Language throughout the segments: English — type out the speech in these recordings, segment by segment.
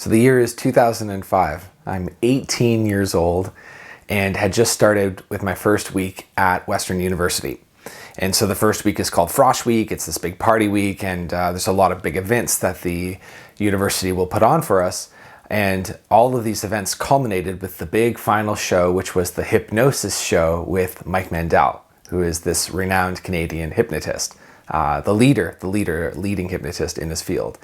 So the year is 2005. I'm 18 years old and had just started with my first week at Western University. And so the first week is called Frosh Week. It's this big party week, and there's a lot of big events that the university will put on for us. And all of these events culminated with the big final show, which was the Hypnosis show with Mike Mandel, who is this renowned Canadian hypnotist, the leading hypnotist in his field.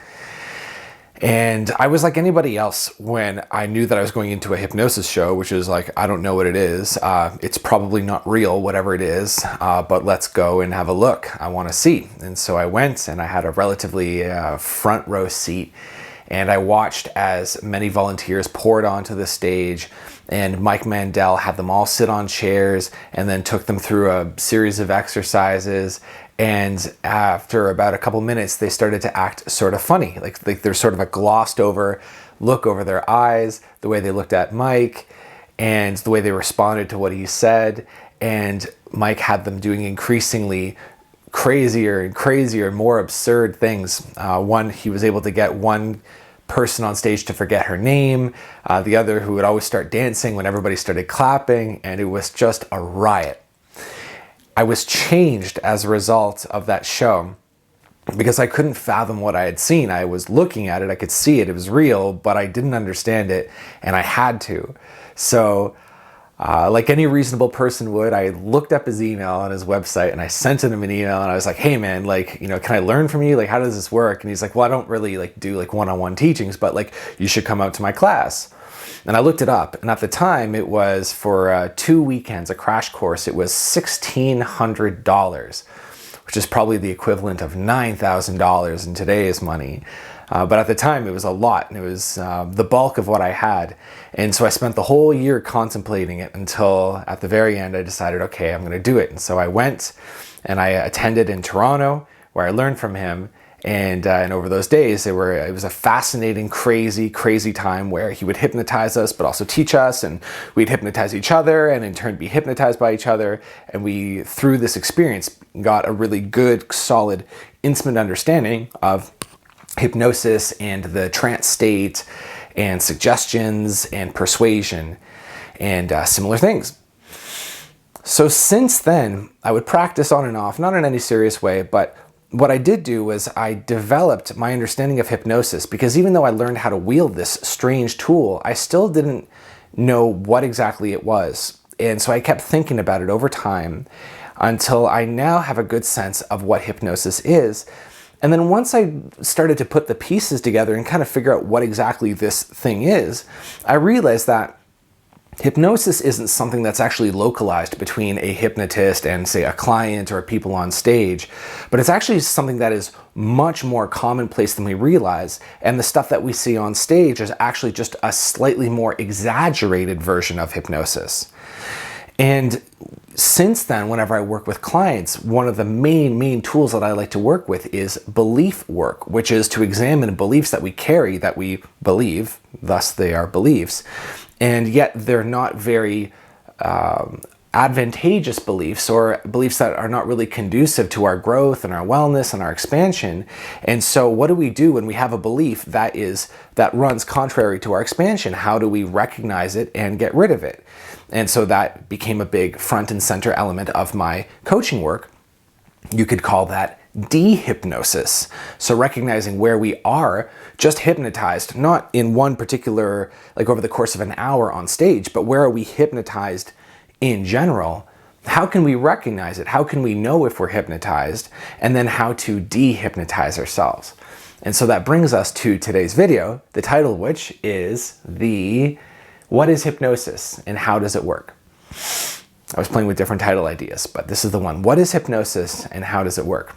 And I was like anybody else when I knew that I was going into a hypnosis show, which is like, I don't know what it is. It's probably not real, whatever it is, but let's go and have a look. I want to see. And so I went, and I had a relatively front row seat, and I watched as many volunteers poured onto the stage, and Mike Mandel had them all sit on chairs and then took them through a series of exercises. And after about a couple minutes, they started to act sort of funny. Like there's sort of a glossed over look over their eyes, the way they looked at Mike and the way they responded to what he said. And Mike had them doing increasingly crazier and crazier, more absurd things. He was able to get one person on stage to forget her name, the other who would always start dancing when everybody started clapping, and it was just a riot. I was changed as a result of that show because I couldn't fathom what I had seen. I was looking at it, I could see it, it was real, but I didn't understand it, and I had to. So, like any reasonable person would, I looked up his email on his website, and I sent him an email, and I was like, hey man, can I learn from you? Like, how does this work? And he's like, well, I don't really do one-on-one teachings, but you should come out to my class. And I looked it up, and at the time it was for 2 weekends, a crash course. It was $1,600, which is probably the equivalent of $9,000 in today's money. But at the time it was a lot, and it was the bulk of what I had. And so I spent the whole year contemplating it until at the very end I decided, okay, I'm going to do it. And so I went and I attended in Toronto, where I learned from him. And over those days, it was a fascinating, crazy time where he would hypnotize us, but also teach us, and we'd hypnotize each other, and in turn be hypnotized by each other. And we, through this experience, got a really good, solid, intimate understanding of hypnosis and the trance state and suggestions and persuasion and similar things. So since then, I would practice on and off, not in any serious way, but what I did do was I developed my understanding of hypnosis, because even though I learned how to wield this strange tool, I still didn't know what exactly it was. And so I kept thinking about it over time until I now have a good sense of what hypnosis is. And then once I started to put the pieces together and kind of figure out what exactly this thing is, I realized that hypnosis isn't something that's actually localized between a hypnotist and, say, a client or people on stage, but it's actually something that is much more commonplace than we realize, and the stuff that we see on stage is actually just a slightly more exaggerated version of hypnosis. And since then, whenever I work with clients, one of the main tools that I like to work with is belief work, which is to examine beliefs that we carry, that we believe, thus they are beliefs, and yet they're not very advantageous beliefs, or beliefs that are not really conducive to our growth and our wellness and our expansion. And so what do we do when we have a belief that runs contrary to our expansion? How do we recognize it and get rid of it? And so that became a big front and center element of my coaching work. You could call that dehypnosis. So recognizing where we are just hypnotized, not in one particular, over the course of an hour on stage, but where are we hypnotized in general? How can we recognize it? How can we know if we're hypnotized? And then how to dehypnotize ourselves. And so that brings us to today's video, the title of which is What is Hypnosis and How Does It Work? I was playing with different title ideas, but this is the one. What is hypnosis and how does it work?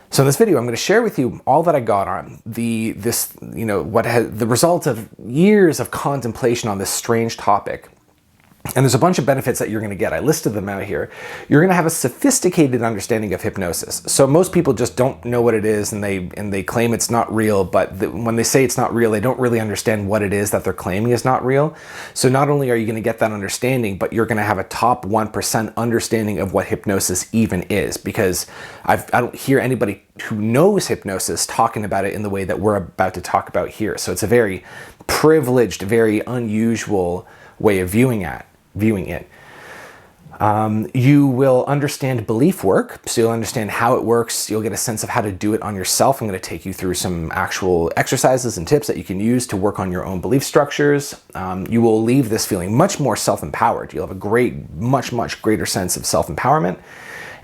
So in this video, I'm going to share with you all that I got on the result of years of contemplation on this strange topic. And there's a bunch of benefits that you're going to get. I listed them out here. You're going to have a sophisticated understanding of hypnosis. So most people just don't know what it is, and they claim it's not real, but when they say it's not real, they don't really understand what it is that they're claiming is not real. So not only are you going to get that understanding, but you're going to have a top 1% understanding of what hypnosis even is, because I don't hear anybody who knows hypnosis talking about it in the way that we're about to talk about here. So it's a very privileged, very unusual way of viewing it. You will understand belief work, so you'll understand how it works. You'll get a sense of how to do it on yourself. I'm going to take you through some actual exercises and tips that you can use to work on your own belief structures. You will leave this feeling much more self-empowered. You'll have a much greater sense of self-empowerment,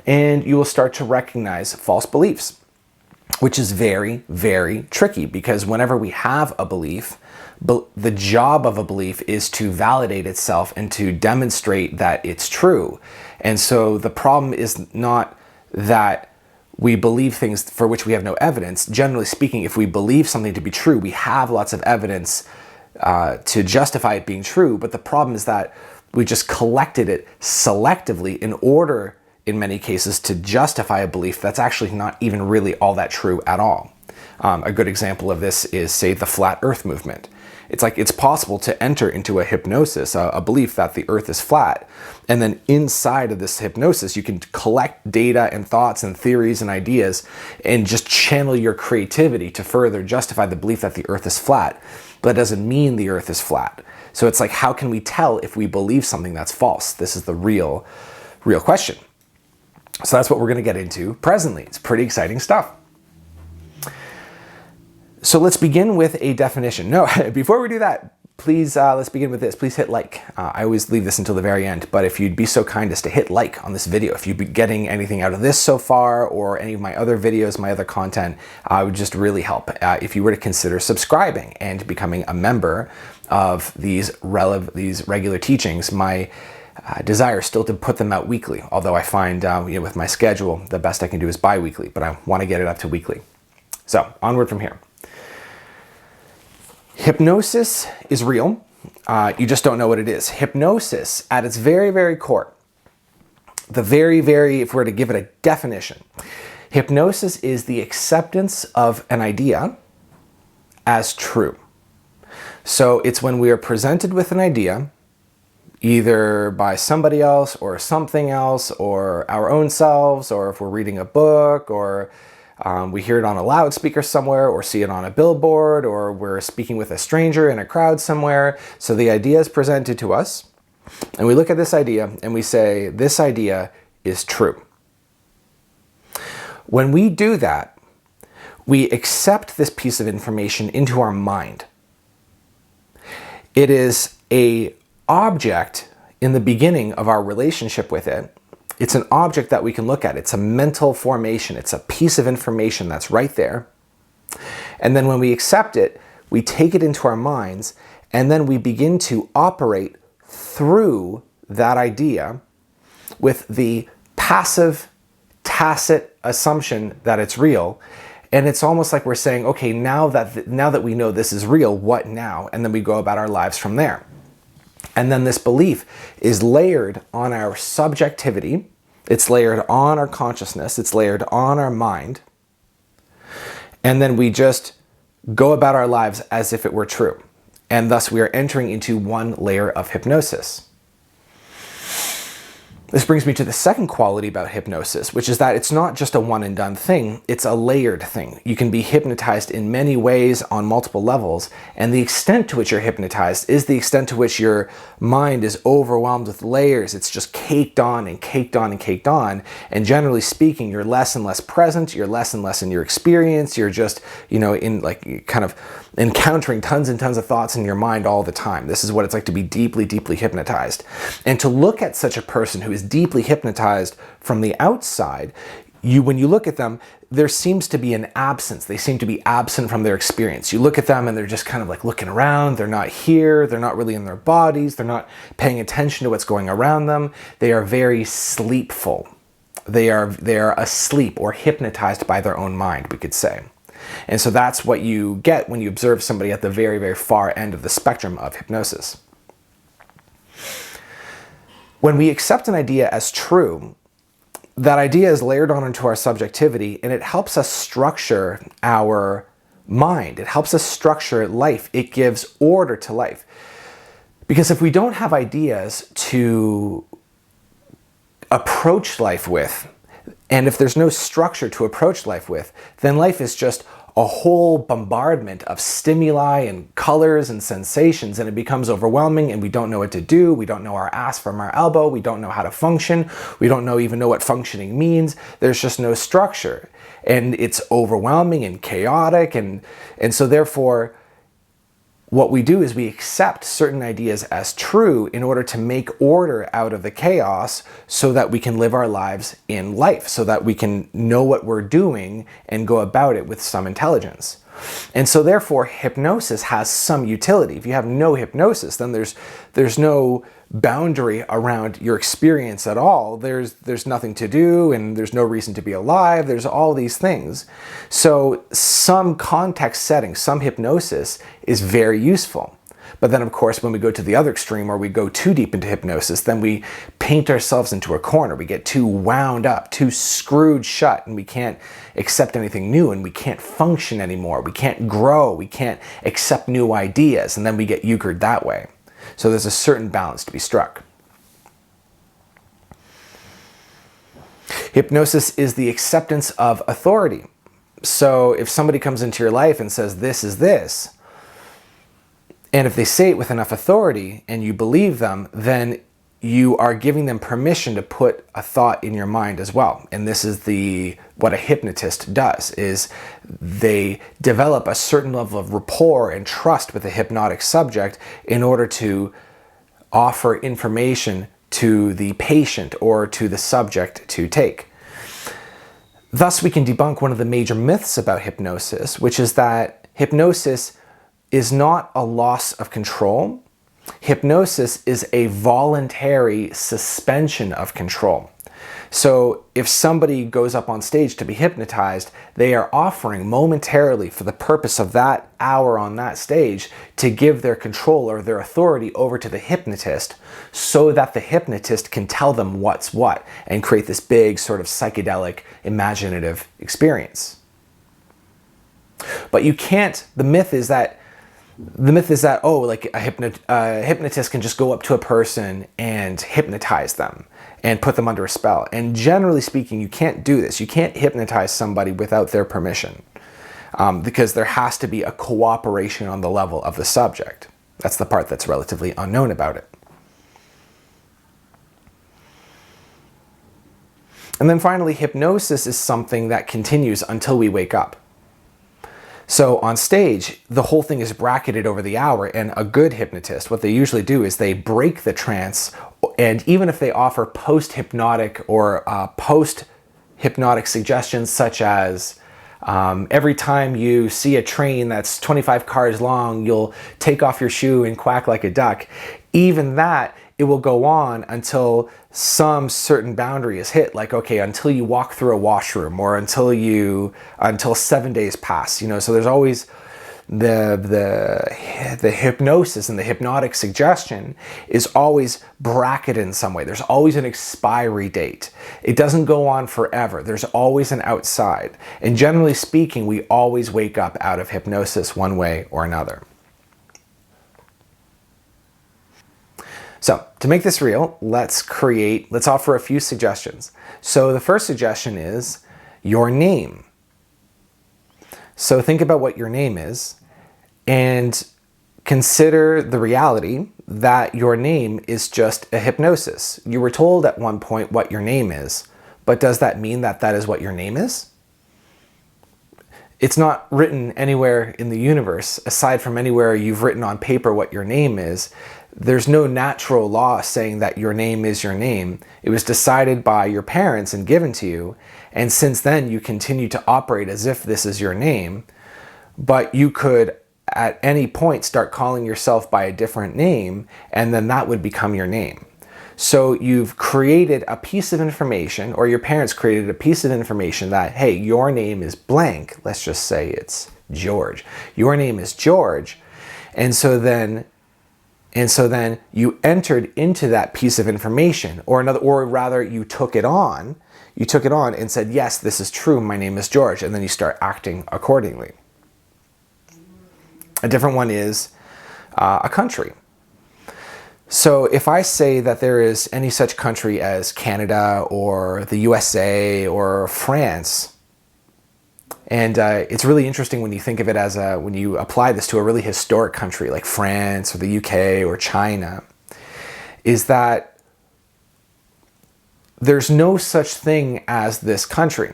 and you will start to recognize false beliefs, which is very tricky, because whenever we have a belief, the job of a belief is to validate itself and to demonstrate that it's true. And so the problem is not that we believe things for which we have no evidence. Generally speaking, if we believe something to be true, we have lots of evidence to justify it being true. But the problem is that we just collected it selectively in order, in many cases, to justify a belief that's actually not even really all that true at all. A good example of this is, say, the flat earth movement. It's possible to enter into a hypnosis, a belief that the earth is flat. And then inside of this hypnosis, you can collect data and thoughts and theories and ideas and just channel your creativity to further justify the belief that the earth is flat. But that doesn't mean the earth is flat. So it's like, how can we tell if we believe something that's false? This is the real question. So that's what we're going to get into presently. It's pretty exciting stuff. So let's begin with a definition. No, before we do that, please, let's begin with this. Please hit like. I always leave this until the very end, but if you'd be so kind as to hit like on this video, if you'd be getting anything out of this so far or any of my other videos, my other content, it would just really help if you were to consider subscribing and becoming a member of these regular teachings. My desire is still to put them out weekly, although I find with my schedule, the best I can do is bi-weekly, but I want to get it up to weekly. So onward from here. Hypnosis is real. You just don't know what it is. Hypnosis, at its very core, if we're to give it a definition, hypnosis is the acceptance of an idea as true. So it's when we are presented with an idea, either by somebody else or something else or our own selves, or if we're reading a book, or we hear it on a loudspeaker somewhere, or see it on a billboard, or we're speaking with a stranger in a crowd somewhere. So the idea is presented to us, and we look at this idea and we say, this idea is true. When we do that, we accept this piece of information into our mind. It is an object in the beginning of our relationship with it. It's an object that we can look at. It's a mental formation. It's a piece of information that's right there. And then when we accept it, we take it into our minds, and then we begin to operate through that idea with the passive, tacit assumption that it's real. And it's almost like we're saying, okay, now that we know this is real, what now? And then we go about our lives from there. And then this belief is layered on our subjectivity, it's layered on our consciousness, it's layered on our mind, and then we just go about our lives as if it were true. And thus we are entering into one layer of hypnosis. This brings me to the second quality about hypnosis, which is that it's not just a one and done thing, it's a layered thing. You can be hypnotized in many ways on multiple levels, and the extent to which you're hypnotized is the extent to which your mind is overwhelmed with layers. It's just caked on and caked on and caked on, and generally speaking, you're less and less present, you're less and less in your experience, you're just, in like kind of encountering tons and tons of thoughts in your mind all the time. This is what it's like to be deeply hypnotized. And to look at such a person who is deeply hypnotized from the outside, when you look at them, there seems to be an absence. They seem to be absent from their experience. You look at them and they're just kind of like looking around. They're not here. They're not really in their bodies. They're not paying attention to what's going around them. They are very sleepful. They are asleep or hypnotized by their own mind, we could say. And so that's what you get when you observe somebody at the very far end of the spectrum of hypnosis. When we accept an idea as true, that idea is layered on into our subjectivity, and it helps us structure our mind. It helps us structure life. It gives order to life. Because if we don't have ideas to approach life with, and if there's no structure to approach life with, then life is just a whole bombardment of stimuli and colors and sensations, and it becomes overwhelming, and we don't know what to do. We don't know our ass from our elbow. We don't know how to function. We don't even know what functioning means. There's just no structure, and it's overwhelming and chaotic, and so therefore what we do is we accept certain ideas as true in order to make order out of the chaos, so that we can live our lives in life, so that we can know what we're doing and go about it with some intelligence. And so therefore hypnosis has some utility. If you have no hypnosis, then there's no boundary around your experience at all. There's nothing to do, and there's no reason to be alive. There's all these things. So some context setting, some hypnosis is very useful. But then, of course, when we go to the other extreme, or we go too deep into hypnosis, then we paint ourselves into a corner. We get too wound up, too screwed shut, and we can't accept anything new, and we can't function anymore. We can't grow. We can't accept new ideas, and then we get euchred that way. So there's a certain balance to be struck. Hypnosis is the acceptance of authority. So if somebody comes into your life and says, this is this, and if they say it with enough authority and you believe them, then you are giving them permission to put a thought in your mind as well. And this is what a hypnotist does, is they develop a certain level of rapport and trust with a hypnotic subject in order to offer information to the patient or to the subject to take. Thus, we can debunk one of the major myths about hypnosis, which is that hypnosis is not a loss of control. Hypnosis is a voluntary suspension of control. So if somebody goes up on stage to be hypnotized, they are offering momentarily, for the purpose of that hour on that stage, to give their control or their authority over to the hypnotist, so that the hypnotist can tell them what's what and create this big sort of psychedelic, imaginative experience. But you can't, the myth is that, like a hypnotist can just go up to a person and hypnotize them and put them under a spell. And generally speaking, you can't do this. You can't hypnotize somebody without their permission, because there has to be a cooperation on the level of the subject. That's the part that's relatively unknown about it. And then finally, hypnosis is something that continues until we wake up. So on stage, the whole thing is bracketed over the hour, and a good hypnotist, what they usually do is they break the trance, and even if they offer post-hypnotic or post-hypnotic suggestions, such as every time you see a train that's 25 cars long, you'll take off your shoe and quack like a duck, even that, it will go on until some certain boundary is hit, like, okay, until you walk through a washroom, or until 7 days pass, so there's always the hypnosis, and the hypnotic suggestion is always bracketed in some way. There's always an expiry date. It doesn't go on forever. There's always an outside. And generally speaking, we always wake up out of hypnosis one way or another. So to make this real, let's offer a few suggestions. So the first suggestion is your name. So think about what your name is and consider the reality that your name is just a hypnosis. You were told at one point what your name is, but does that mean that that is what your name is? It's not written anywhere in the universe, aside from anywhere you've written on paper what your name is. There's no natural law saying that your name is your name. It was decided by your parents and given to you, and since then you continue to operate as if this is your name, but you could at any point start calling yourself by a different name, and then that would become your name. So you've created a piece of information, or your parents created a piece of information that, hey, your name is blank. Let's just say it's George. Your name is George. And so then And so then you entered into that piece of information, or rather you took it on. You took it on and said, yes, this is true, my name is George, and then you start acting accordingly. A different one is a country. So if I say that there is any such country as Canada or the USA or France, and it's really interesting when you think of it as when you apply this to a really historic country like France or the UK or China, is that there's no such thing as this country.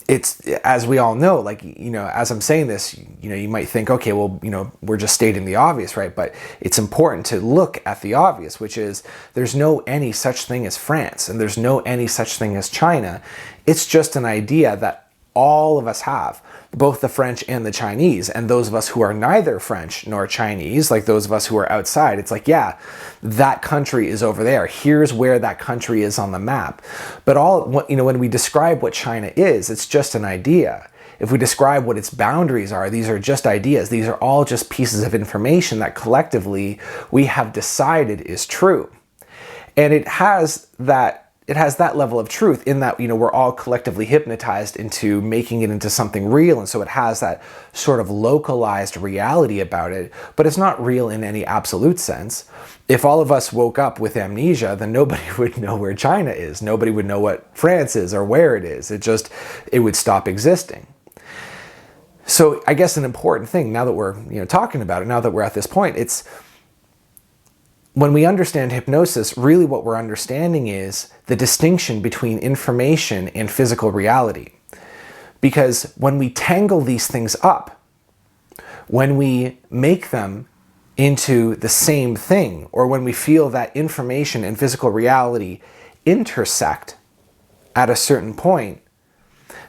It's, as we all know, like, as I'm saying this, you might think, okay, well, we're just stating the obvious, right? But it's important to look at the obvious, which is there's no any such thing as France and there's no any such thing as China. It's just an idea that all of us have, both the French and the Chinese, and those of us who are neither French nor Chinese, like those of us who are outside, it's like, yeah, that country is over there. Here's where that country is on the map. But when we describe what China is, it's just an idea. If we describe what its boundaries are, these are just ideas. These are all just pieces of information that collectively we have decided is true. And it has that level of truth in that, we're all collectively hypnotized into making it into something real. And so it has that sort of localized reality about it, but it's not real in any absolute sense. If all of us woke up with amnesia, then nobody would know where China is. Nobody would know what France is or where it is. It would stop existing. So I guess an important thing, now that we're talking about it, now that we're at this point, it's when we understand hypnosis, really what we're understanding is the distinction between information and physical reality. Because when we tangle these things up, when we make them into the same thing, or when we feel that information and physical reality intersect at a certain point,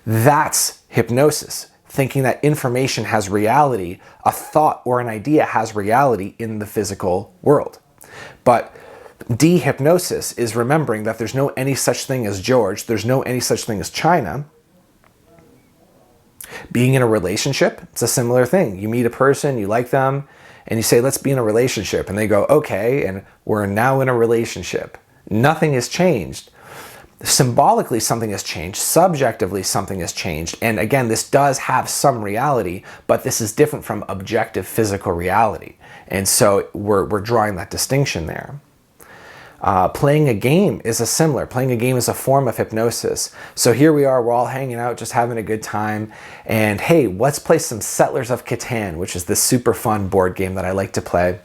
that's hypnosis. Thinking that information has reality, a thought or an idea has reality in the physical world. But de-hypnosis is remembering that there's no any such thing as George, there's no any such thing as China. Being in a relationship, it's a similar thing. You meet a person, you like them, and you say, let's be in a relationship. And they go, okay, and we're now in a relationship. Nothing has changed. Symbolically, something has changed. Subjectively, something has changed. And again, this does have some reality, but this is different from objective physical reality. And so we're drawing that distinction there. Playing a game is playing a game is a form of hypnosis. So here we are, we're all hanging out, just having a good time. And hey, let's play some Settlers of Catan, which is this super fun board game that I like to play.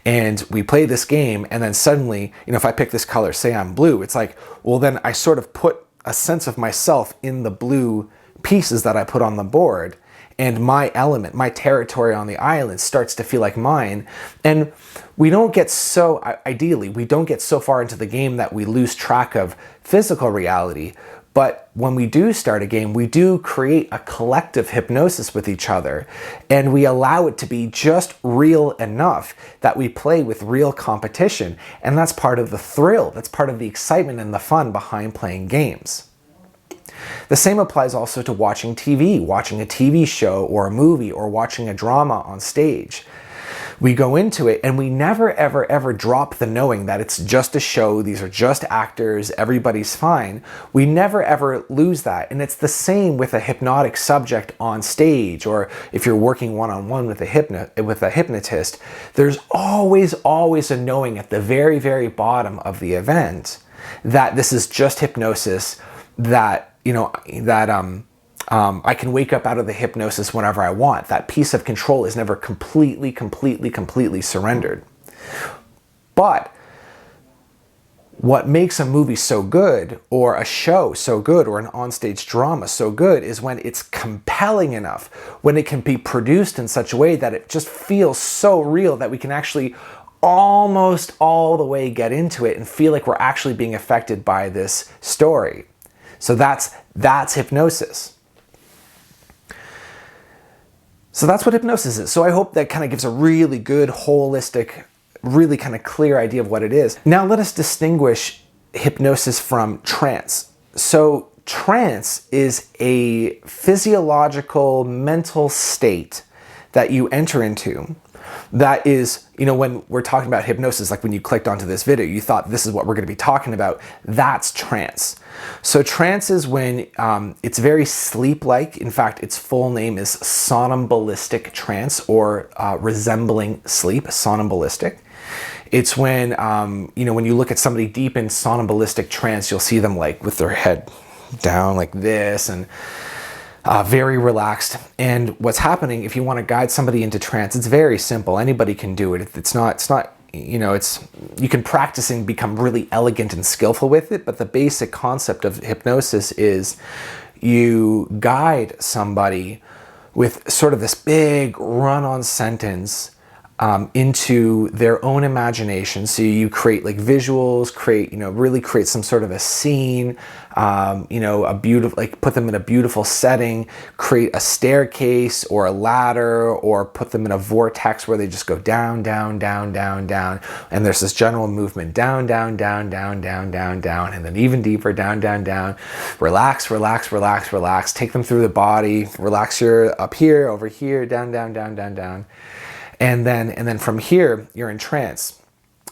And we play this game, and then suddenly, if I pick this color, say I'm blue, it's like, well, then I sort of put a sense of myself in the blue pieces that I put on the board, and my element, my territory on the island starts to feel like mine. And we don't get so, ideally, we don't get so far into the game that we lose track of physical reality. But when we do start a game, we do create a collective hypnosis with each other, and we allow it to be just real enough that we play with real competition. And that's part of the thrill, that's part of the excitement and the fun behind playing games. The same applies also to watching TV, watching a TV show or a movie, or watching a drama on stage. We go into it and we never, ever, ever drop the knowing that it's just a show, these are just actors, everybody's fine. We never, ever lose that. And it's the same with a hypnotic subject on stage, or if you're working one-on-one with a hypnotist, there's always, always a knowing at the very, very bottom of the event that this is just hypnosis, that I can wake up out of the hypnosis whenever I want. That piece of control is never completely surrendered. But what makes a movie so good, or a show so good, or an onstage drama so good, is when it's compelling enough, when it can be produced in such a way that it just feels so real that we can actually almost all the way get into it and feel like we're actually being affected by this story. So that's hypnosis. So that's what hypnosis is. So I hope that kind of gives a really good, holistic, really kind of clear idea of what it is. Now let us distinguish hypnosis from trance. So trance is a physiological mental state that you enter into That is, when we're talking about hypnosis, like when you clicked onto this video, you thought this is what we're going to be talking about. That's trance. So trance is when it's very sleep-like. In fact, its full name is somnambulistic trance, or resembling sleep, somnambulistic. It's when, when you look at somebody deep in somnambulistic trance, you'll see them like with their head down like this, and very relaxed. And what's happening, if you want to guide somebody into trance, it's very simple. Anybody can do it. It's not, you can practice and become really elegant and skillful with it. But the basic concept of hypnosis is you guide somebody with sort of this big run-on sentence into their own imagination. So you create like visuals, really create some sort of a scene, a beautiful, like put them in a beautiful setting, create a staircase or a ladder, or put them in a vortex where they just go down, down, down, down, down. And there's this general movement down, down, down, down, down, down, down, and then even deeper down, down, down. Relax, relax, relax, relax. Take them through the body. Relax your up here, over here, down, down, down, down, down. And then from here, you're in trance.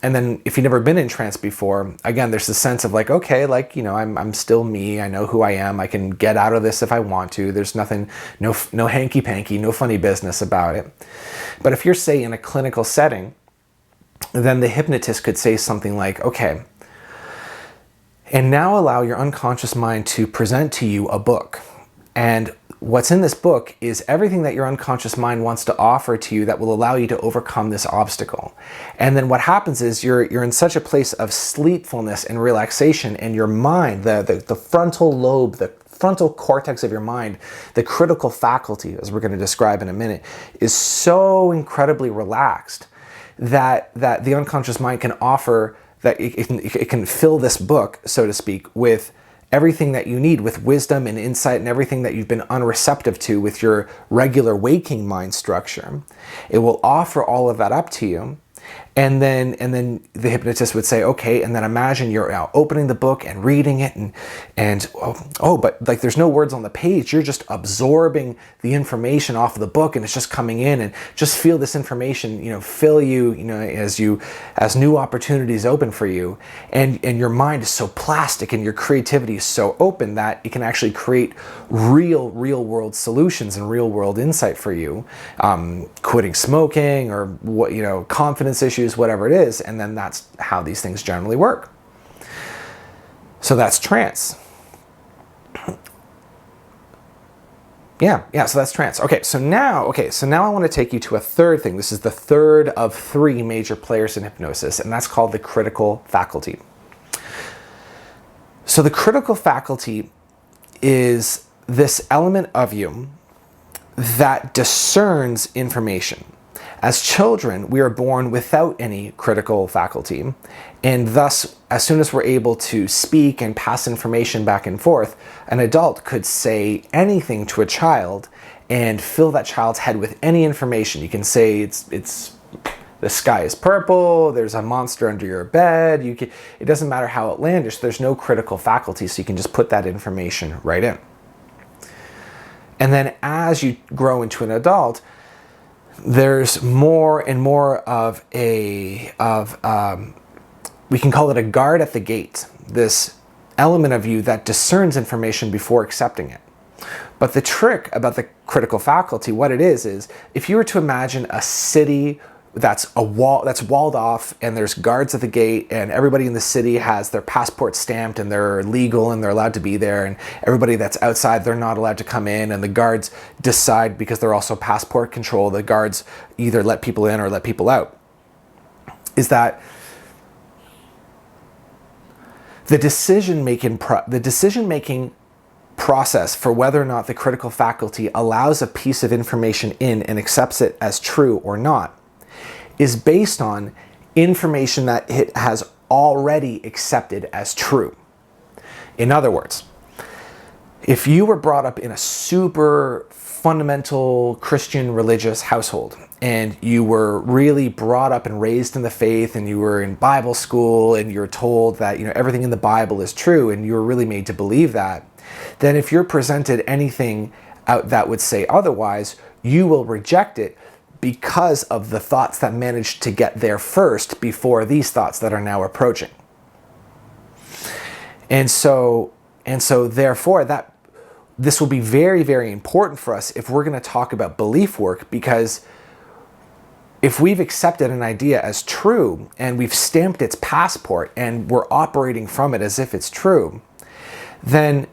And then if you've never been in trance before, again, there's this sense of like, okay, like, I'm still me. I know who I am. I can get out of this if I want to. There's nothing, no hanky-panky, no funny business about it. But if you're, say, in a clinical setting, then the hypnotist could say something like, okay, and now allow your unconscious mind to present to you a book. And what's in this book is everything that your unconscious mind wants to offer to you that will allow you to overcome this obstacle. And then what happens is you're in such a place of sleepfulness and relaxation, and your mind, the frontal lobe, the frontal cortex of your mind, the critical faculty, as we're going to describe in a minute, is so incredibly relaxed that the unconscious mind can offer, that it can fill this book, so to speak, with everything that you need, with wisdom and insight and everything that you've been unreceptive to with your regular waking mind structure. It will offer all of that up to you. And then the hypnotist would say, okay, and then imagine you're now opening the book and reading it, but like there's no words on the page. You're just absorbing the information off of the book, and it's just coming in, and just feel this information, fill you, as new opportunities open for you. And your mind is so plastic and your creativity is so open that it can actually create real world solutions and real world insight for you. Quitting smoking, or what, confidence issues, whatever it is. And then that's how these things generally work. So that's trance. Yeah, so that's trance. So now I want to take you to a third thing. This is the third of three major players in hypnosis, and that's called the critical faculty. So the critical faculty is this element of you that discerns information. As children, we are born without any critical faculty, and thus, as soon as we're able to speak and pass information back and forth, an adult could say anything to a child and fill that child's head with any information. You can say it's the sky is purple, there's a monster under your bed. It doesn't matter how outlandish, there's no critical faculty, so you can just put that information right in. And then as you grow into an adult, there's more and more of we can call it a guard at the gate, this element of you that discerns information before accepting it. But the trick about the critical faculty, what it is if you were to imagine a city that's walled off, and there's guards at the gate, and everybody in the city has their passport stamped and they're legal and they're allowed to be there, and everybody that's outside, they're not allowed to come in, and the guards decide, because they're also passport control, the guards either let people in or let people out, is that the decision-making process for whether or not the critical faculty allows a piece of information in and accepts it as true or not is based on information that it has already accepted as true. In other words, if you were brought up in a super fundamental Christian religious household, and you were really brought up and raised in the faith, and you were in Bible school, and you're told that everything in the Bible is true, and you were really made to believe that, then if you're presented anything out that would say otherwise, you will reject it, because of the thoughts that managed to get there first before these thoughts that are now approaching. And so therefore this will be very, very important for us if we're going to talk about belief work, because if we've accepted an idea as true and we've stamped its passport and we're operating from it as if it's true, then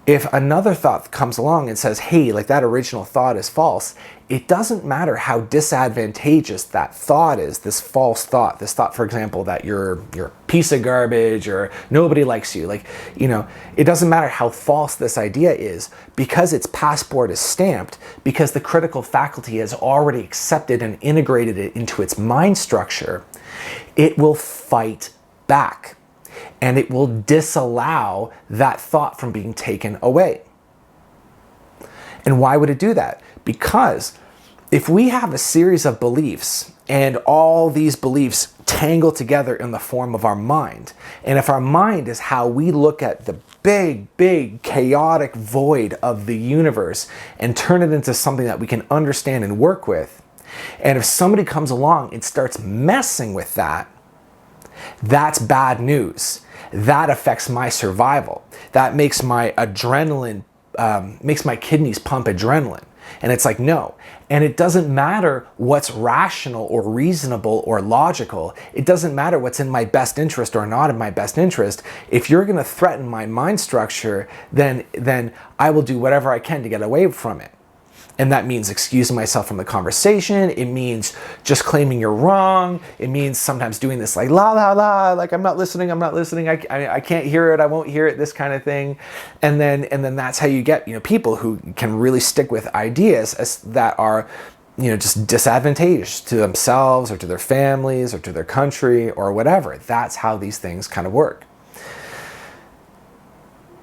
if another thought comes along and says, hey, like that original thought is false, it doesn't matter how disadvantageous that thought is, this false thought, this thought, for example, that you're a piece of garbage or nobody likes you. Like, it doesn't matter how false this idea is, because its passport is stamped, because the critical faculty has already accepted and integrated it into its mind structure, it will fight back. And it will disallow that thought from being taken away. And why would it do that? Because if we have a series of beliefs and all these beliefs tangle together in the form of our mind, and if our mind is how we look at the big, big chaotic void of the universe and turn it into something that we can understand and work with, and if somebody comes along and starts messing with that, that's bad news. That affects my survival. That makes my adrenaline, makes my kidneys pump adrenaline. And it's like, no. And it doesn't matter what's rational or reasonable or logical. It doesn't matter what's in my best interest or not in my best interest. If you're going to threaten my mind structure, then I will do whatever I can to get away from it. And that means excusing myself from the conversation. It means just claiming you're wrong. It means sometimes doing this like, la, la, la, like I'm not listening, I can't hear it, I won't hear it, this kind of thing. And then that's how you get, people who can really stick with ideas that are, just disadvantageous to themselves or to their families or to their country or whatever. That's how these things kind of work.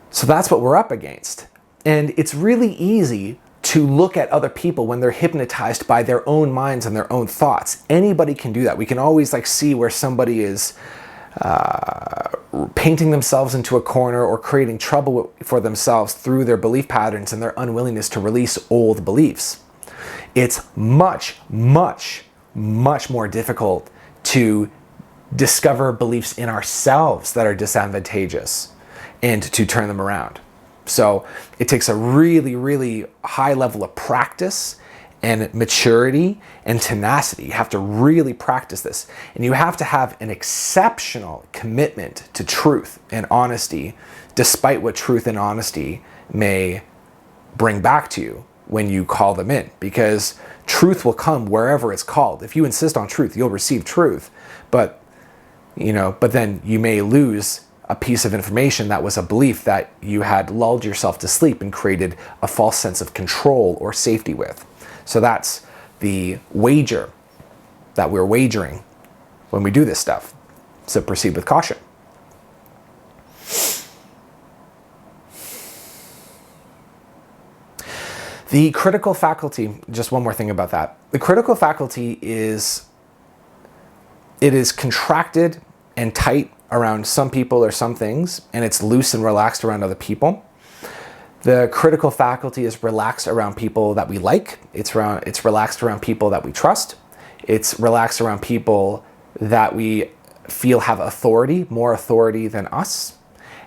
So that's what we're up against. And it's really easy to look at other people when they're hypnotized by their own minds and their own thoughts. Anybody can do that. We can always see where somebody is painting themselves into a corner or creating trouble for themselves through their belief patterns and their unwillingness to release old beliefs. It's much, much, much more difficult to discover beliefs in ourselves that are disadvantageous and to turn them around. So it takes a really, really high level of practice and maturity and tenacity. You have to really practice this. And you have to have an exceptional commitment to truth and honesty, despite what truth and honesty may bring back to you when you call them in. Because truth will come wherever it's called. If you insist on truth, you'll receive truth. But then you may lose a piece of information that was a belief that you had lulled yourself to sleep and created a false sense of control or safety with. So that's the wager that we're wagering when we do this stuff. So proceed with caution. The critical faculty, just one more thing about that. The critical faculty is contracted and tight around some people or some things, and it's loose and relaxed around other people. The critical faculty is relaxed around people that we like. It's relaxed around people that we trust. It's relaxed around people that we feel have authority, more authority than us.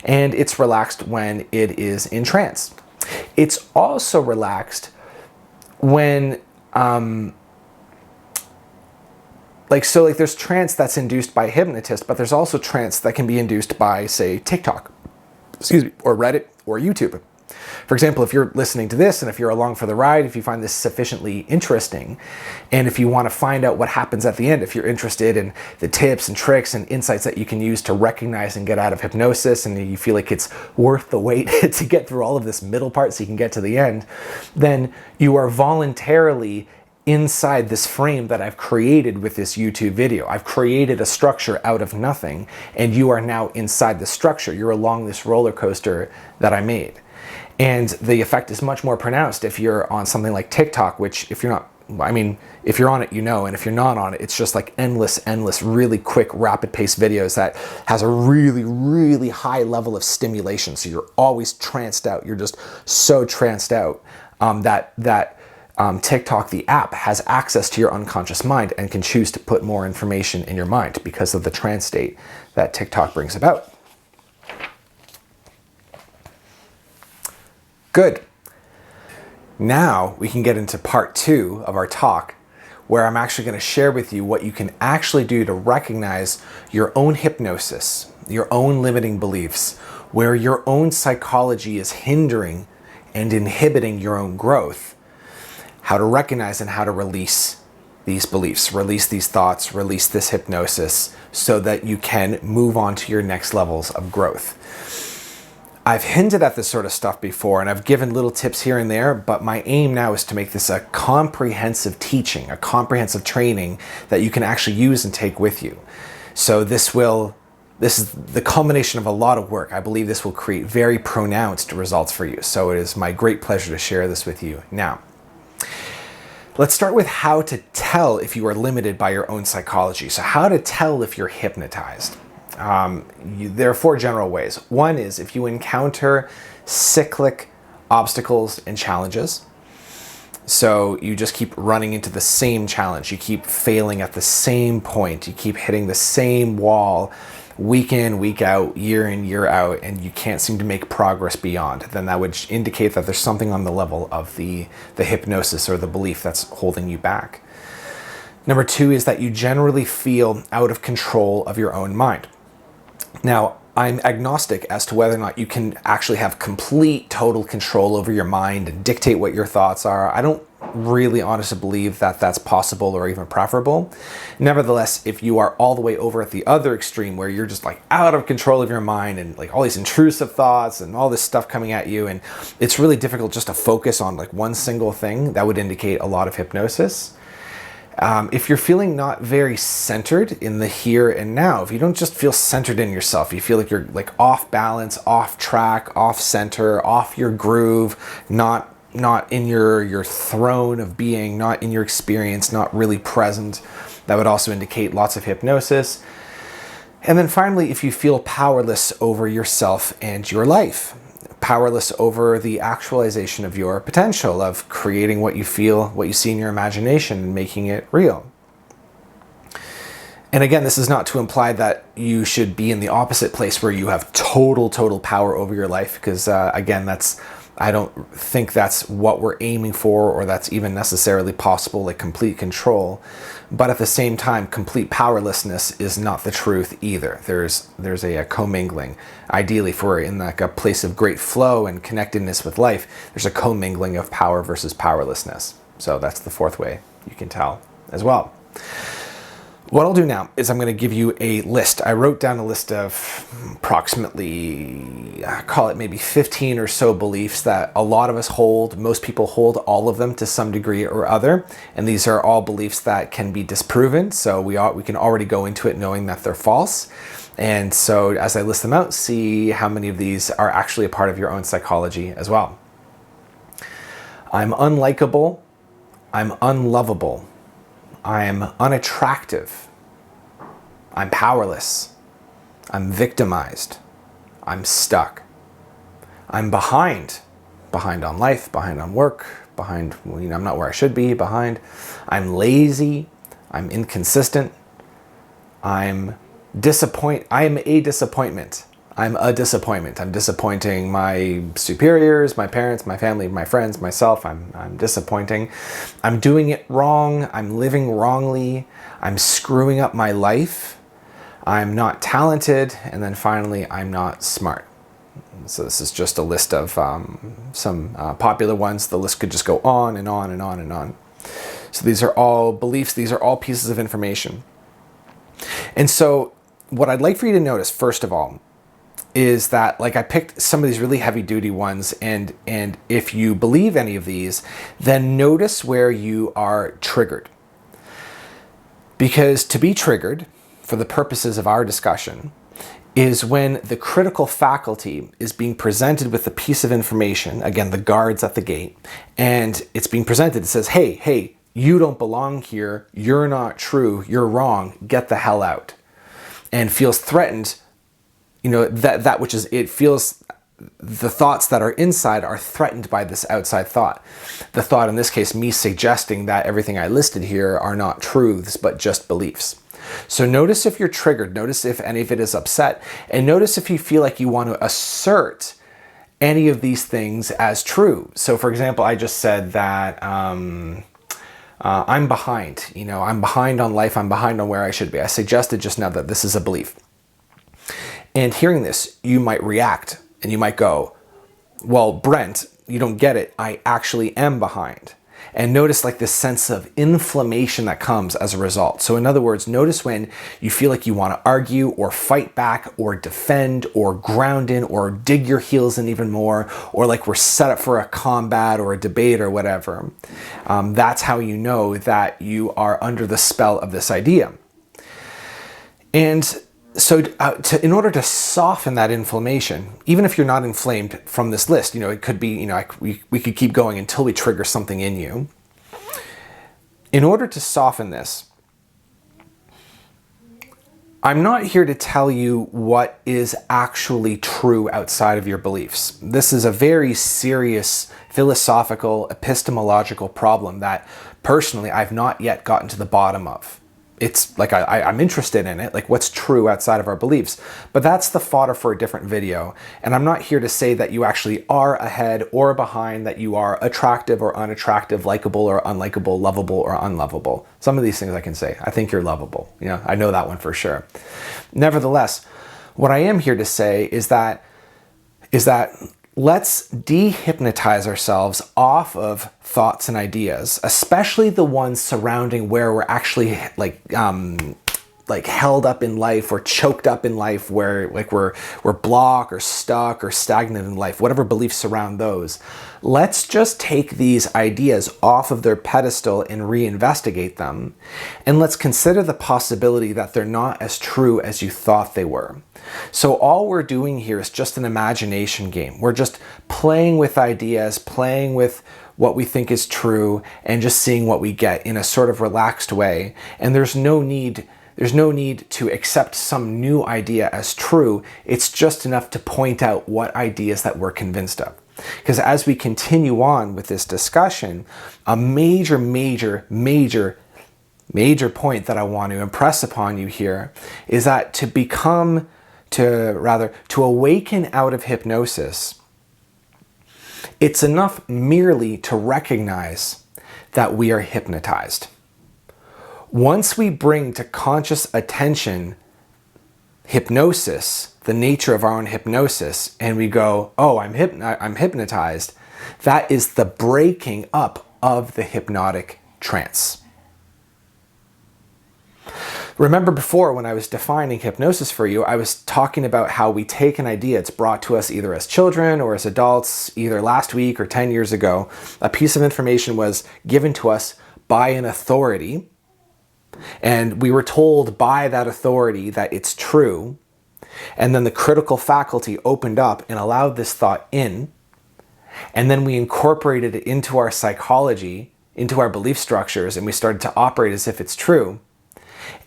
And it's relaxed when it is in trance. It's also relaxed when there's trance that's induced by a hypnotist, but there's also trance that can be induced by, say, TikTok, or Reddit, or YouTube. For example, if you're listening to this and if you're along for the ride, if you find this sufficiently interesting, and if you want to find out what happens at the end, if you're interested in the tips and tricks and insights that you can use to recognize and get out of hypnosis, and you feel like it's worth the wait to get through all of this middle part so you can get to the end, then you are voluntarily inside this frame that I've created with this YouTube video. I've created a structure out of nothing, and you are now inside the structure. You're along this roller coaster that I made. And the effect is much more pronounced if you're on something like TikTok, which if you're not, if you're on it, and if you're not on it, it's just like endless, really quick, rapid paced videos that has a really, really high level of stimulation. So you're always tranced out. You're just so tranced out that TikTok, the app, has access to your unconscious mind and can choose to put more information in your mind because of the trance state that TikTok brings about. Good. Now we can get into part 2 of our talk, where I'm actually going to share with you what you can actually do to recognize your own hypnosis, your own limiting beliefs, where your own psychology is hindering and inhibiting your own growth. How to recognize and how to release these beliefs, release these thoughts, release this hypnosis so that you can move on to your next levels of growth. I've hinted at this sort of stuff before and I've given little tips here and there, but my aim now is to make this a comprehensive teaching, a comprehensive training that you can actually use and take with you. So this is the culmination of a lot of work. I believe this will create very pronounced results for you. So it is my great pleasure to share this with you now. Let's start with how to tell if you are limited by your own psychology. So how to tell if you're hypnotized. There are 4 general ways. One is if you encounter cyclic obstacles and challenges. So you just keep running into the same challenge. You keep failing at the same point. You keep hitting the same wall week in, week out, year in, year out, and you can't seem to make progress beyond. Then that would indicate that there's something on the level of the hypnosis or the belief that's holding you back. Number 2 is that you generally feel out of control of your own mind. Now, I'm agnostic as to whether or not you can actually have complete, total control over your mind and dictate what your thoughts are. I don't really honestly believe that that's possible or even preferable. Nevertheless, if you are all the way over at the other extreme where you're just like out of control of your mind and like all these intrusive thoughts and all this stuff coming at you, and it's really difficult just to focus on like one single thing, that would indicate a lot of hypnosis. If you're feeling not very centered in the here and now, if you don't just feel centered in yourself, you feel like you're like off balance, off track, off center, off your groove, not in your throne of being, not in your experience, not really present, that would also indicate lots of hypnosis. And then finally, if you feel powerless over yourself and your life, powerless over the actualization of your potential, of creating what you feel, what you see in your imagination and making it real. And again, this is not to imply that you should be in the opposite place where you have total power over your life, because again, I don't think that's what we're aiming for, or that's even necessarily possible, like complete control. But at the same time, complete powerlessness is not the truth either. There's a commingling. Ideally, if we're in like a place of great flow and connectedness with life, there's a commingling of power versus powerlessness. So that's the 4th way you can tell as well. What I'll do now is I'm going to give you a list. I wrote down a list of approximately, call it maybe 15 or so beliefs that a lot of us hold. Most people hold all of them to some degree or other. And these are all beliefs that can be disproven. So we can already go into it knowing that they're false. And so as I list them out, see how many of these are actually a part of your own psychology as well. I'm unlikable. I'm unlovable. I'm unattractive. I'm powerless. I'm victimized. I'm stuck. I'm behind on life, behind on work, behind, I'm not where I should be, behind. I'm lazy. I'm inconsistent. I am a disappointment. I'm a disappointment. I'm disappointing my superiors, my parents, my family, my friends, myself. I'm disappointing. I'm doing it wrong. I'm living wrongly. I'm screwing up my life. I'm not talented. And then finally, I'm not smart. So this is just a list of some popular ones. The list could just go on and on and on and on. So these are all beliefs. These are all pieces of information. And so what I'd like for you to notice, first of all, is that like I picked some of these really heavy duty ones, and if you believe any of these, then notice where you are triggered. Because to be triggered, for the purposes of our discussion, is when the critical faculty is being presented with a piece of information, again, the guards at the gate, and it's being presented. It says, hey, you don't belong here. You're not true. You're wrong. Get the hell out. And feels threatened. That which is, it feels the thoughts that are inside are threatened by this outside thought. The thought, in this case, me suggesting that everything I listed here are not truths, but just beliefs. So notice if you're triggered, notice if any of it is upset, and notice if you feel like you want to assert any of these things as true. So for example, I just said that I'm behind, I'm behind on life, I'm behind on where I should be. I suggested just now that this is a belief. And hearing this, you might react and you might go, well, Brent, you don't get it. I actually am behind. And notice like this sense of inflammation that comes as a result. So in other words, notice when you feel like you want to argue or fight back or defend or ground in or dig your heels in even more, or like we're set up for a combat or a debate or whatever. That's how you know that you are under the spell of this idea. And so in order to soften that inflammation, even if you're not inflamed from this list, it could be, we could keep going until we trigger something in you. In order to soften this, I'm not here to tell you what is actually true outside of your beliefs. This is a very serious philosophical, epistemological problem that personally I've not yet gotten to the bottom of. It's like I'm interested in it, like what's true outside of our beliefs. But that's the fodder for a different video. And I'm not here to say that you actually are ahead or behind, that you are attractive or unattractive, likable or unlikable, lovable or unlovable. Some of these things I can say. I think you're lovable. I know that one for sure. Nevertheless, what I am here to say is that let's dehypnotize ourselves off of thoughts and ideas, especially the ones surrounding where we're actually like held up in life or choked up in life, where like we're blocked or stuck or stagnant in life, whatever beliefs surround those. Let's just take these ideas off of their pedestal and reinvestigate them. And let's consider the possibility that they're not as true as you thought they were. So all we're doing here is just an imagination game. We're just playing with ideas, playing with what we think is true, and just seeing what we get in a sort of relaxed way. And there's no need to accept some new idea as true. It's just enough to point out what ideas that we're convinced of. Because as we continue on with this discussion, a major point that I want to impress upon you here is that to awaken out of hypnosis, it's enough merely to recognize that we are hypnotized. Once we bring to conscious attention hypnosis, the nature of our own hypnosis, and we go, oh, I'm hypnotized, that is the breaking up of the hypnotic trance. Remember before when I was defining hypnosis for you, I was talking about how we take an idea, it's brought to us either as children or as adults, either last week or 10 years ago. A piece of information was given to us by an authority, and we were told by that authority that it's true. And then the critical faculty opened up and allowed this thought in. And then we incorporated it into our psychology, into our belief structures, and we started to operate as if it's true.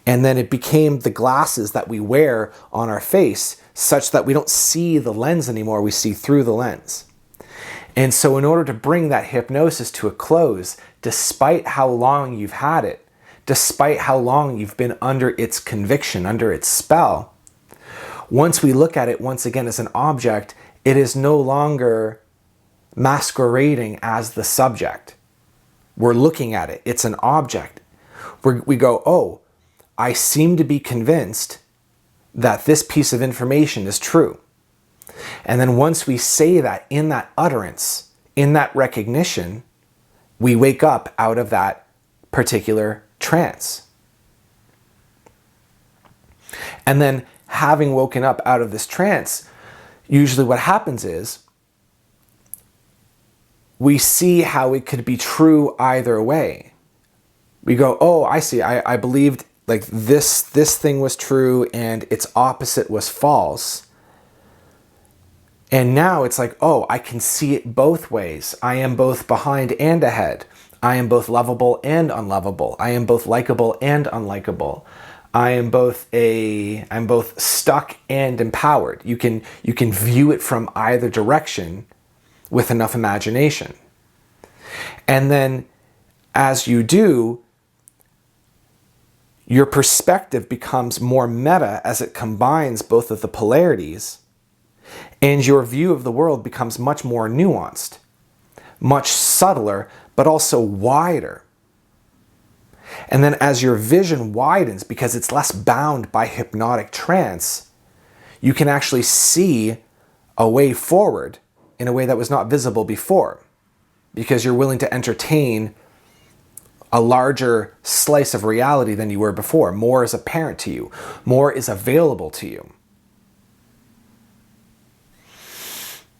And then it became the glasses that we wear on our face, such that we don't see the lens anymore, we see through the lens. And so in order to bring that hypnosis to a close, despite how long you've had it, despite how long you've been under its conviction, under its spell, once we look at it once again as an object, it is no longer masquerading as the subject. We're looking at it. It's an object. We go, oh, I seem to be convinced that this piece of information is true. And then once we say that in that utterance, in that recognition, we wake up out of that particular trance. And then having woken up out of this trance, usually what happens is we see how it could be true either way. We go, oh, I see. I believed like this thing was true and its opposite was false. And now it's like, oh, I can see it both ways. I am both behind and ahead. I am both lovable and unlovable. I am both likable and unlikable. I'm both stuck and empowered. You can view it from either direction with enough imagination. And then as you do, your perspective becomes more meta as it combines both of the polarities, and your view of the world becomes much more nuanced, much subtler, but also wider. And then as your vision widens, because it's less bound by hypnotic trance, you can actually see a way forward in a way that was not visible before, because you're willing to entertain a larger slice of reality than you were before. More is apparent to you. More is available to you.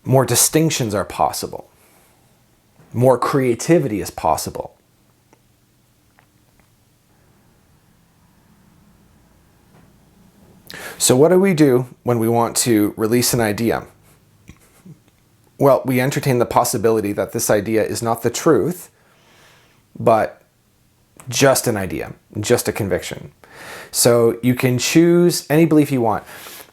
More distinctions are possible. More creativity is possible. So what do we do when we want to release an idea? Well, we entertain the possibility that this idea is not the truth, but just an idea, just a conviction. So you can choose any belief you want.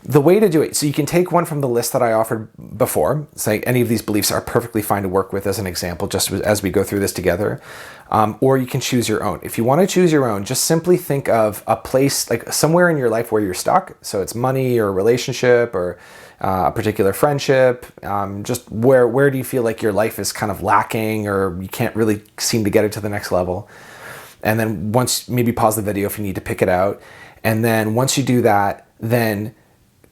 The way to do it, so you can take one from the list that I offered before, say any of these beliefs are perfectly fine to work with as an example, just as we go through this together, or you can choose your own. If you want to choose your own, just simply think of a place, like somewhere in your life where you're stuck. So it's money or relationship or a particular friendship, just where do you feel like your life is kind of lacking or you can't really seem to get it to the next level. And then once, maybe pause the video if you need to pick it out. And then once you do that, then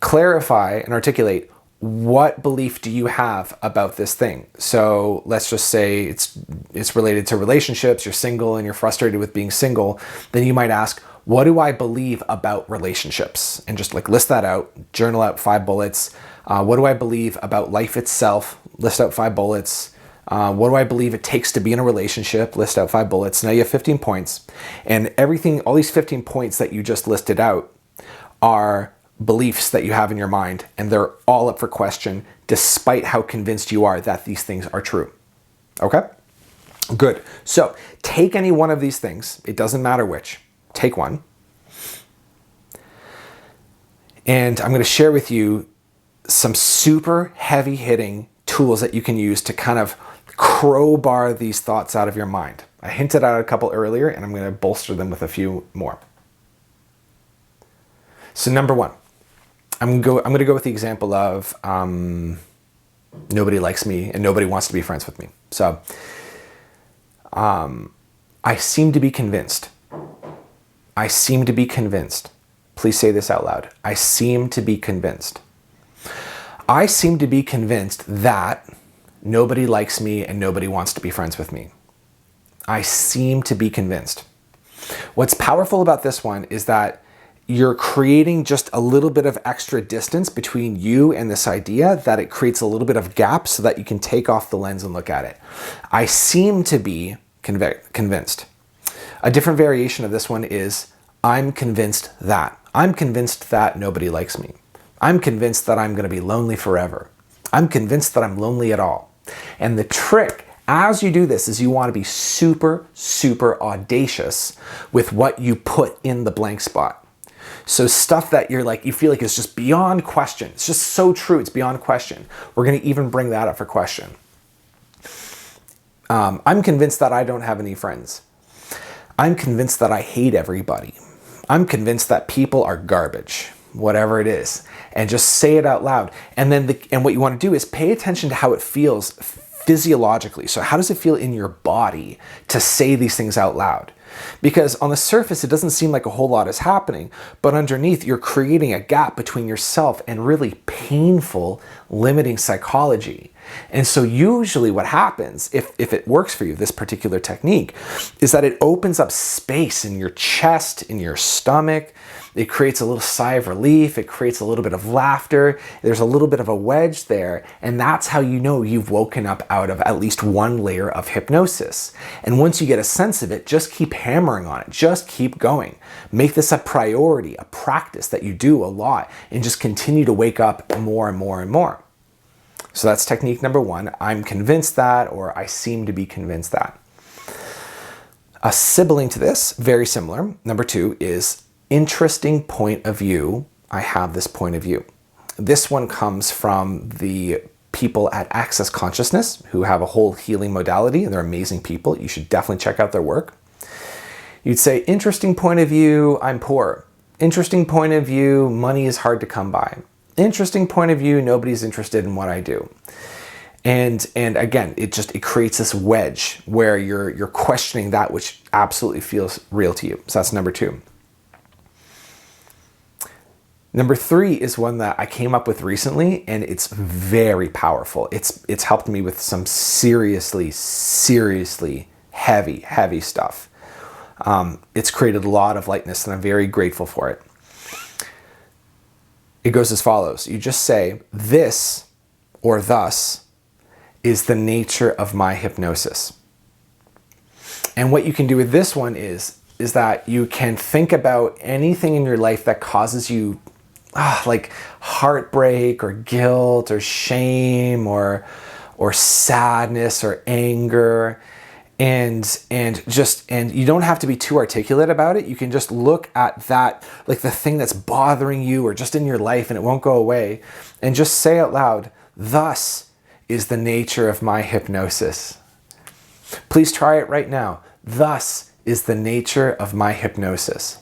clarify and articulate, what belief do you have about this thing? So let's just say it's related to relationships, you're single and you're frustrated with being single. Then you might ask, what do I believe about relationships? And just like list that out, journal out 5 bullets. What do I believe about life itself? List out 5 bullets. What do I believe it takes to be in a relationship? List out 5 bullets. Now you have 15 points. And everything, all these 15 points that you just listed out are beliefs that you have in your mind, and they're all up for question despite how convinced you are that these things are true. Okay? Good. So take any one of these things. It doesn't matter which. Take one. And I'm going to share with you some super heavy-hitting tools that you can use to kind of crowbar these thoughts out of your mind. I hinted at a couple earlier, and I'm going to bolster them with a few more. So number one, I'm going to go with the example of nobody likes me and nobody wants to be friends with me. So I seem to be convinced. I seem to be convinced. Please say this out loud. I seem to be convinced. I seem to be convinced that nobody likes me and nobody wants to be friends with me. I seem to be convinced. What's powerful about this one is that you're creating just a little bit of extra distance between you and this idea, that it creates a little bit of gap so that you can take off the lens and look at it. I seem to be convinced. A different variation of this one is, I'm convinced that. I'm convinced that nobody likes me. I'm convinced that I'm going to be lonely forever. I'm convinced that I'm lonely at all. And the trick as you do this is you want to be super, super audacious with what you put in the blank spot. So stuff that you feel like is just beyond question. It's just so true, it's beyond question. We're going to even bring that up for question. I'm convinced that I don't have any friends. I'm convinced that I hate everybody. I'm convinced that people are garbage, whatever it is. And just say it out loud. And then what you want to do is pay attention to how it feels physiologically. So how does it feel in your body to say these things out loud? Because on the surface, it doesn't seem like a whole lot is happening, but underneath, you're creating a gap between yourself and really painful, limiting psychology. And so usually what happens, if it works for you, this particular technique, is that it opens up space in your chest, in your stomach. It creates a little sigh of relief. It creates a little bit of laughter. There's a little bit of a wedge there. And that's how you know you've woken up out of at least one layer of hypnosis. And once you get a sense of it, just keep hammering on it. Just keep going. Make this a priority, a practice that you do a lot, and just continue to wake up more and more and more. So that's technique number one. I'm convinced that, or I seem to be convinced that. A sibling to this, very similar, number two, is interesting point of view. I have this point of view. This one comes from the people at Access Consciousness who have a whole healing modality, and they're amazing people. You should definitely check out their work. You'd say, interesting point of view, I'm poor. Interesting point of view, money is hard to come by. Interesting point of view, nobody's interested in what I do. And again, it creates this wedge where you're questioning that which absolutely feels real to you. So that's number 2. Number 3 is one that I came up with recently, and it's very powerful. It's helped me with some seriously heavy stuff. It's created a lot of lightness, and I'm very grateful for it. It goes as follows. You just say, this or thus is the nature of my hypnosis. And what you can do with this one is that you can think about anything in your life that causes you like heartbreak or guilt or shame or sadness or anger. And you don't have to be too articulate about it. You can just look at that, like the thing that's bothering you or just in your life, and it won't go away, and just say out loud, thus is the nature of my hypnosis. Please try it right now. Thus is the nature of my hypnosis.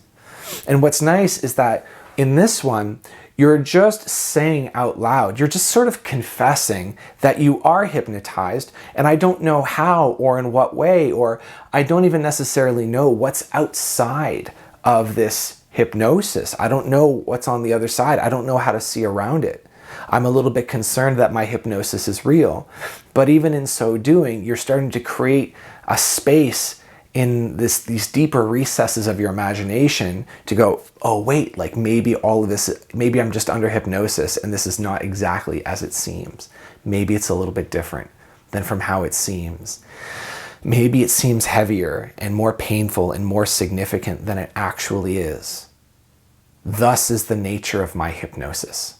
And what's nice is that in this one, you're just saying out loud, you're just sort of confessing that you are hypnotized, and I don't know how or in what way, or I don't even necessarily know what's outside of this hypnosis. I don't know what's on the other side. I don't know how to see around it. I'm a little bit concerned that my hypnosis is real. But even in so doing, you're starting to create a space in these deeper recesses of your imagination to go, oh wait, like maybe all of this, maybe I'm just under hypnosis and this is not exactly as it seems. Maybe it's a little bit different than from how it seems. Maybe it seems heavier and more painful and more significant than it actually is. Thus is the nature of my hypnosis.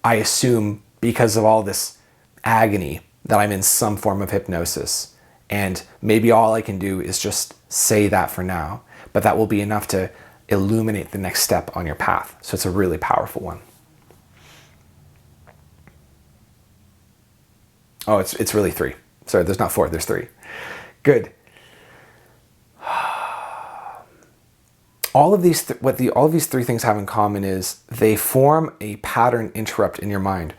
I assume because of all this agony that I'm in some form of hypnosis. And maybe all I can do is just say that for now, but that will be enough to illuminate the next step on your path. So it's a really powerful one. Oh, it's really 3. Sorry, there's not 4, there's 3. Good. All of these 3 things have in common is they form a pattern interrupt in your mind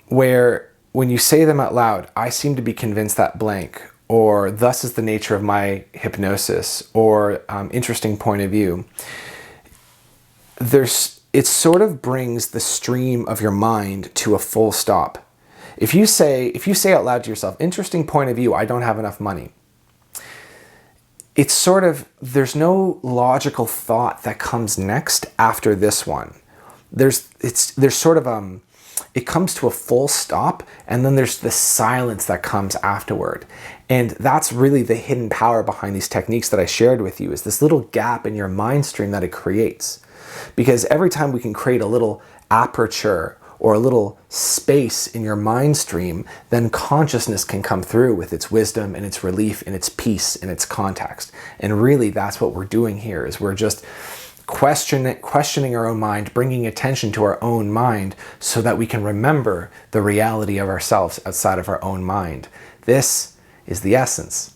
where when you say them out loud, I seem to be convinced that blank, or thus is the nature of my hypnosis, or interesting point of view. It sort of brings the stream of your mind to a full stop. If you say out loud to yourself, interesting point of view, I don't have enough money. It's sort of, there's no logical thought that comes next after this one. There's sort of, it comes to a full stop, and then there's the silence that comes afterward. And that's really the hidden power behind these techniques that I shared with you, is this little gap in your mind stream that it creates. Because every time we can create a little aperture or a little space in your mind stream, then consciousness can come through with its wisdom and its relief and its peace and its context. And really that's what we're doing here, is we're just questioning our own mind, bringing attention to our own mind so that we can remember the reality of ourselves outside of our own mind. This is the essence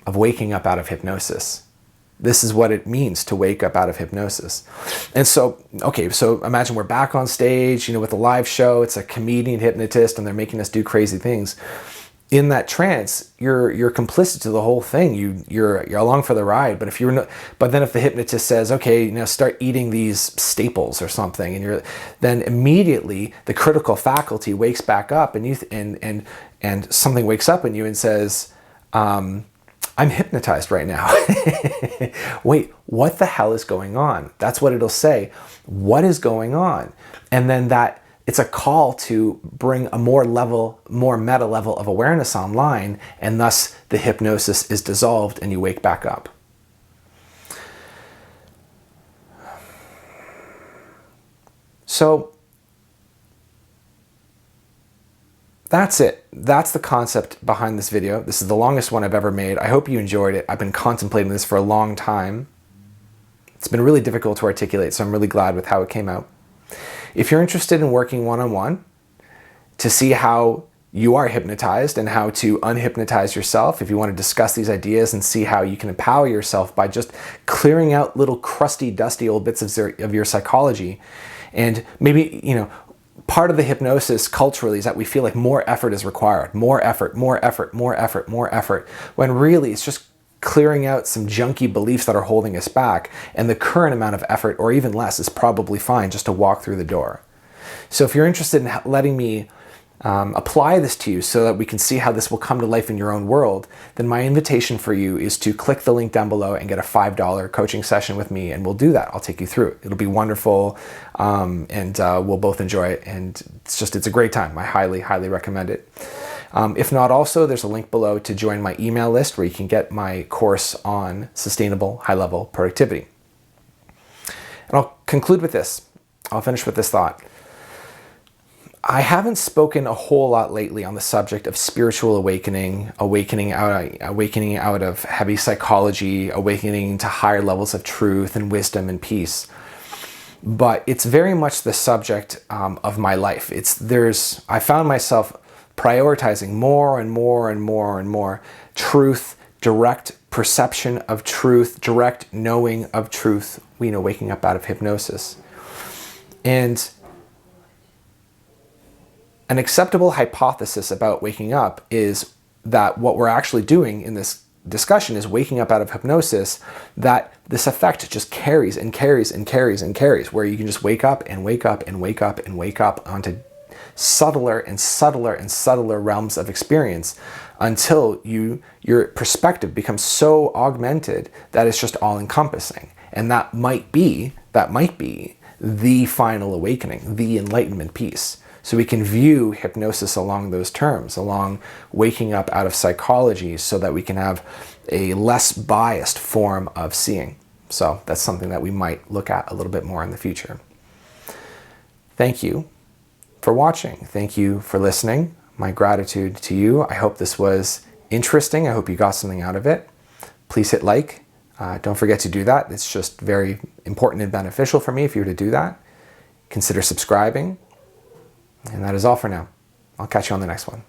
of waking up out of hypnosis. This is what it means to wake up out of hypnosis. And so, okay, so imagine we're back on stage, with a live show. It's a comedian hypnotist and they're making us do crazy things. In that trance, you're complicit to the whole thing. You're along for the ride. But then if the hypnotist says, okay, start eating these staples or something, and then immediately the critical faculty wakes back up, and something wakes up in you and says, I'm hypnotized right now. Wait, what the hell is going on? That's what it'll say. What is going on? And then it's a call to bring a more meta level of awareness online, and thus the hypnosis is dissolved and you wake back up. So that's it. That's the concept behind this video. This is the longest one I've ever made. I hope you enjoyed it. I've been contemplating this for a long time. It's been really difficult to articulate, so I'm really glad with how it came out. If you're interested in working one-on-one to see how you are hypnotized and how to unhypnotize yourself, if you want to discuss these ideas and see how you can empower yourself by just clearing out little crusty, dusty old bits of your psychology, and maybe, part of the hypnosis culturally is that we feel like more effort is required, more effort, more effort, more effort, more effort, when really it's just clearing out some junky beliefs that are holding us back, and the current amount of effort, or even less, is probably fine just to walk through the door. So if you're interested in letting me apply this to you so that we can see how this will come to life in your own world, then my invitation for you is to click the link down below and get a $5 coaching session with me, and we'll do that. I'll take you through it. It'll be wonderful, and we'll both enjoy it, and it's a great time. I highly, highly recommend it. If not, also, there's a link below to join my email list where you can get my course on sustainable high-level productivity. And I'll conclude with this. I'll finish with this thought. I haven't spoken a whole lot lately on the subject of spiritual awakening, awakening out of heavy psychology, awakening to higher levels of truth and wisdom and peace. But it's very much the subject of my life. I found myself prioritizing more and more and more and more truth, direct perception of truth, direct knowing of truth, waking up out of hypnosis. And an acceptable hypothesis about waking up is that what we're actually doing in this discussion is waking up out of hypnosis, that this effect just carries and carries and carries and carries, where you can just wake up and wake up and wake up and wake up onto subtler and subtler and subtler realms of experience until your perspective becomes so augmented that it's just all-encompassing. And that might be the final awakening, the enlightenment piece. So we can view hypnosis along those terms, along waking up out of psychology, so that we can have a less biased form of seeing. So that's something that we might look at a little bit more in the future. Thank you for watching. Thank you for listening. My gratitude to you. I hope this was interesting. I hope you got something out of it. Please hit like. Don't forget to do that. It's just very important and beneficial for me if you were to do that. Consider subscribing. And that is all for now. I'll catch you on the next one.